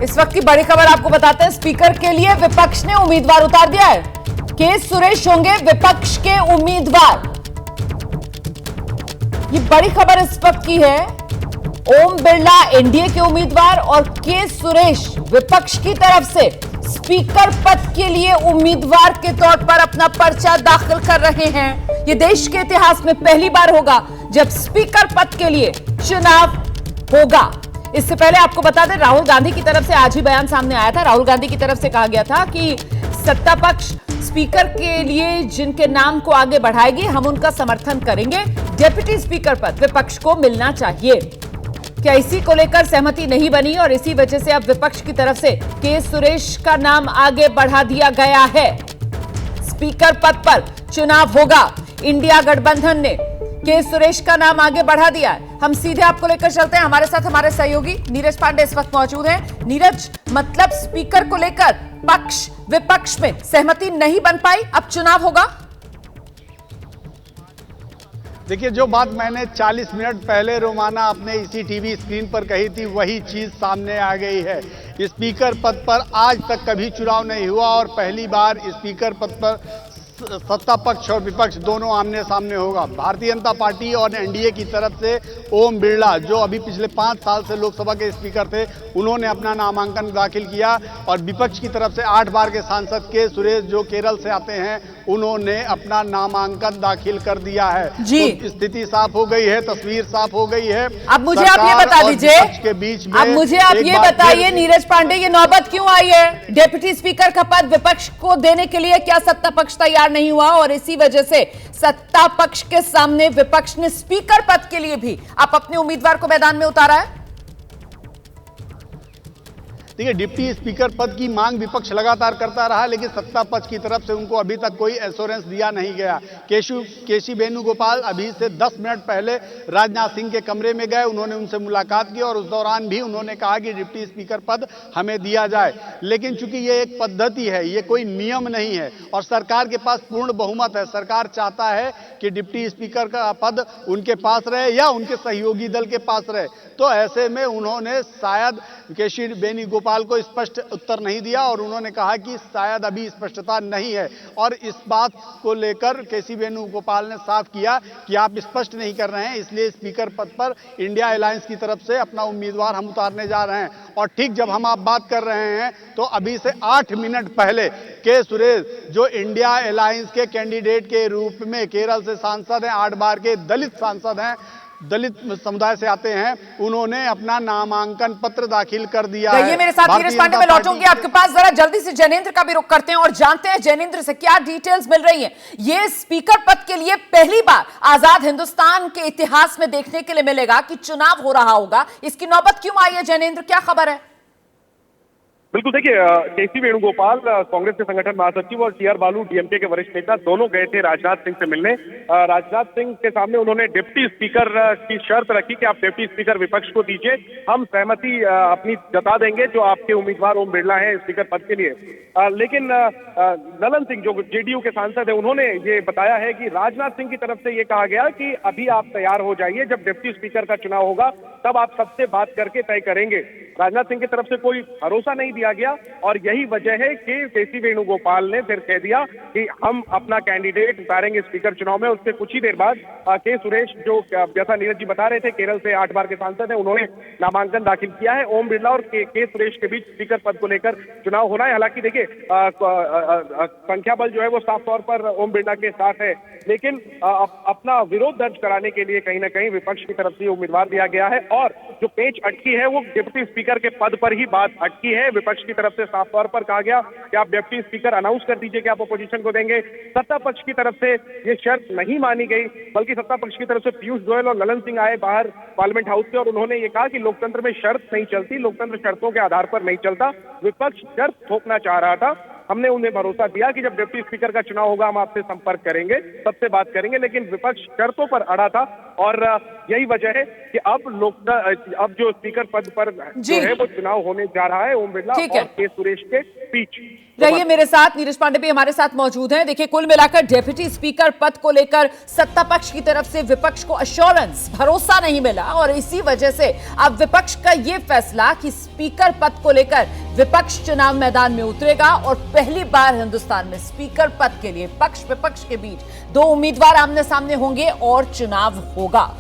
इस वक्त की बड़ी खबर आपको बताते हैं। स्पीकर के लिए विपक्ष ने उम्मीदवार उतार दिया है। के सुरेश होंगे विपक्ष के उम्मीदवार। ये बड़ी खबर इस वक्त की है। ओम बिरला एनडीए के उम्मीदवार और के सुरेश विपक्ष की तरफ से स्पीकर पद के लिए उम्मीदवार के तौर पर अपना पर्चा दाखिल कर रहे हैं। यह देश के इतिहास में पहली बार होगा जब स्पीकर पद के लिए चुनाव होगा। इससे पहले आपको बता दें, राहुल गांधी की तरफ से आज ही बयान सामने आया था। राहुल गांधी की तरफ से कहा गया था कि सत्ता पक्ष स्पीकर के लिए जिनके नाम को आगे बढ़ाएगी, हम उनका समर्थन करेंगे। डिप्टी स्पीकर पद विपक्ष को मिलना चाहिए। क्या इसी को लेकर सहमति नहीं बनी और इसी वजह से अब विपक्ष की तरफ से के सुरेश का नाम आगे बढ़ा दिया गया है। स्पीकर पद पर चुनाव होगा। इंडिया गठबंधन ने के सुरेश का नाम आगे बढ़ा दिया है। हम सीधे आपको लेकर चलते हैं। हमारे साथ हमारे सहयोगी नीरज पांडे इस वक्त मौजूद हैं। नीरज, मतलब स्पीकर को लेकर पक्ष विपक्ष में सहमति नहीं बन पाई, अब चुनाव होगा। देखिए, जो बात मैंने 40 मिनट पहले रोमाना अपने इसी टीवी स्क्रीन पर कही थी, वही चीज सामने आ गई है। स्पीकर पद पर आज तक कभी चुनाव नहीं हुआ और पहली बार स्पीकर पद पर सत्ता पक्ष और विपक्ष दोनों आमने सामने होगा। भारतीय जनता पार्टी और एनडीए की तरफ से ओम बिरला, जो अभी पिछले 5 साल से लोकसभा के स्पीकर थे, उन्होंने अपना नामांकन दाखिल किया और विपक्ष की तरफ से 8 बार के सांसद के सुरेश, जो केरल से आते हैं, उन्होंने अपना नामांकन दाखिल कर दिया है। जी। तो स्थिति साफ हो गई है, तस्वीर साफ हो गई है। अब मुझे आप ये बता दीजिए के बीच में, अब मुझे आप ये बताइए नीरज पांडे, ये नौबत क्यों आई है? डिप्टी स्पीकर का पद विपक्ष को देने के लिए क्या सत्ता पक्ष तैयार नहीं हुआ और इसी वजह से सत्ता पक्ष के सामने विपक्ष ने स्पीकर पद के लिए भी आप अपने उम्मीदवार को मैदान में उतारा है? देखिए, डिप्टी स्पीकर पद की मांग विपक्ष लगातार करता रहा, लेकिन सत्ता पक्ष की तरफ से उनको अभी तक कोई एश्योरेंस दिया नहीं गया। केसी वेणुगोपाल अभी से 10 मिनट पहले राजनाथ सिंह के कमरे में गए, उन्होंने उनसे मुलाकात की और उस दौरान भी उन्होंने कहा कि डिप्टी स्पीकर पद हमें दिया जाए। लेकिन चूंकि ये एक पद्धति है, ये कोई नियम नहीं है और सरकार के पास पूर्ण बहुमत है। सरकार चाहता है कि डिप्टी स्पीकर का पद उनके पास रहे या उनके सहयोगी दल के पास रहे। तो ऐसे में उन्होंने शायद केसी वेणुगोपाल को स्पष्ट उत्तर नहीं दिया और उन्होंने कहा कि शायद अभी स्पष्टता नहीं है। और इस बात को लेकर केसी वेणुगोपाल ने साफ किया कि आप स्पष्ट नहीं कर रहे हैं, इसलिए स्पीकर पद पर इंडिया अलायंस की तरफ से अपना उम्मीदवार हम उतारने जा रहे हैं। और ठीक जब हम आप बात कर रहे हैं तो अभी से 8 मिनट पहले के सुरेश, जो इंडिया अलायंस के कैंडिडेट के रूप में केरल से सांसद हैं, 8 बार के दलित सांसद हैं, दलित समुदाय से आते हैं, उन्होंने अपना नामांकन पत्र दाखिल कर दिया है। मेरे साथ नीरज पांडे, मैं लौटूंगी आपके पास। जरा जल्दी से जैनेंद्र का भी रुख करते हैं और जानते हैं जैनेंद्र से क्या डिटेल्स मिल रही हैं। ये स्पीकर पद के लिए पहली बार आजाद हिंदुस्तान के इतिहास में देखने के लिए मिलेगा कि चुनाव हो रहा होगा। इसकी नौबत क्यों आई है जैनेंद्र, क्या खबर है? बिल्कुल, देखिए, केसी वेणुगोपाल कांग्रेस के संगठन महासचिव और टीआर बालू डीएमके के वरिष्ठ नेता दोनों गए थे राजनाथ सिंह से मिलने। राजनाथ सिंह के सामने उन्होंने डिप्टी स्पीकर की शर्त रखी कि आप डिप्टी स्पीकर विपक्ष को दीजिए, हम सहमति अपनी जता देंगे जो आपके उम्मीदवार ओम बिरला है स्पीकर पद के लिए। लेकिन ललन सिंह, जो जेडीयू के सांसद है, उन्होंने ये बताया है कि राजनाथ सिंह की तरफ से ये कहा गया कि अभी आप तैयार हो जाइए, जब डिप्टी स्पीकर का चुनाव होगा तब आप सबसे बात करके तय करेंगे। राजनाथ सिंह की तरफ से कोई भरोसा नहीं दिया गया और यही वजह है कि केसी वेणुगोपाल ने फिर कह दिया कि हम अपना कैंडिडेट उतारेंगे स्पीकर चुनाव में। उससे कुछ ही देर बाद के सुरेश, जो जैसा नीरज जी बता रहे थे, केरल से 8 बार के सांसद हैं, उन्होंने नामांकन दाखिल किया है। ओम बिरला और के सुरेश के बीच स्पीकर पद को लेकर चुनाव होना है। हालांकि देखिए, संख्या बल जो है वो साफ तौर पर ओम बिरला के साथ है, लेकिन अपना विरोध दर्ज कराने के लिए कहीं ना कहीं विपक्ष की तरफ से उम्मीदवार दिया गया है और जो पेच अटकी है वो डिप्टी स्पीकर के पद पर ही बात अटकी है। विपक्ष की तरफ से साफ तौर पर कहा गया कि आप डिप्टी स्पीकर अनाउंस कर दीजिए कि आप अपोजिशन को देंगे। सत्ता पक्ष की तरफ से ये शर्त नहीं मानी गई, बल्कि सत्ता पक्ष की तरफ से पीयूष गोयल और ललन सिंह आए बाहर पार्लियामेंट हाउस से और उन्होंने ये कहा कि लोकतंत्र में शर्त नहीं चलती, लोकतंत्र शर्तों के आधार पर नहीं चलता। विपक्ष शर्त थोपना चाह रहा था हमने उन्हें भरोसा दिया कि जब डिप्टी स्पीकर का चुनाव होगा हम आपसे संपर्क करेंगे, सबसे बात करेंगे, लेकिन विपक्ष शर्तों पर अड़ा था और यही वजह है कि अब जो स्पीकर पद पर जो है वो चुनाव होने जा रहा है ओम बिरला और के सुरेश के बीच। रहिए मेरे साथ, नीरज पांडे भी हमारे साथ मौजूद हैं। देखिए, कुल मिलाकर डिप्टी स्पीकर पद को लेकर सत्ता पक्ष की तरफ से विपक्ष को अश्योरेंस, भरोसा नहीं मिला और इसी वजह से अब विपक्ष का यह फैसला कि स्पीकर पद को लेकर विपक्ष चुनाव मैदान में उतरेगा और पहली बार हिंदुस्तान में स्पीकर पद के लिए पक्ष विपक्ष के बीच दो उम्मीदवार आमने सामने होंगे और चुनाव होगा।